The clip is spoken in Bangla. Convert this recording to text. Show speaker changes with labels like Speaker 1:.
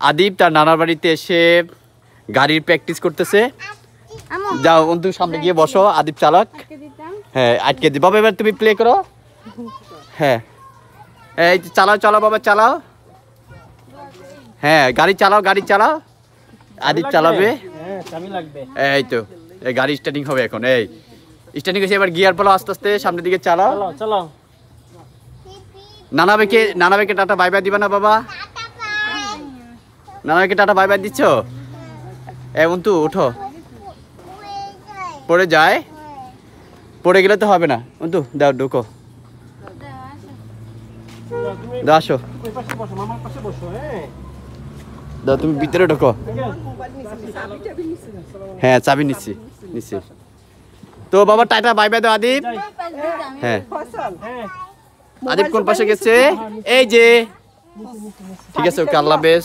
Speaker 1: আদিব তার নানার বাড়িতে এসে গাড়ির প্র্যাকটিস করতেছে। যাও অন্তু সামনে গিয়ে বসো, আদিব চালাক। হ্যাঁ আটকে দি বাবা, এবার তুমি প্লে করো। হ্যাঁ এই চালাও চালাও বাবা চালাও। হ্যাঁ গাড়ি চালাও গাড়ি চালাও, আদিব চালাবে। এই তো এই গাড়ি স্টার্টিং হবে এখন। এই স্টার্টিং হয়েছে, এবার গিয়ার পালো আস্তে আস্তে সামনের দিকে চালাও। নানাবেকে টাটা বাই বাই দিবা না বাবা? নানাবেকে টাটা বাই বাই দিচ্ছ? অন্তু উঠো, পড়ে যায়, পড়ে গেলে তো হবে না। অন্তু দাও ঢুকো, দাও আসো, দাও তুমি ভিতরে ঢোকো। হ্যাঁ চাবি নিচ্ছি নিচ্ছি। তো বাবা টাটা বাই বাই দাও আদিব। হ্যাঁ আদিব কোন পাশে গেছে? এই যে, ঠিক আছে ওকে আল্লাহ হাফেজ।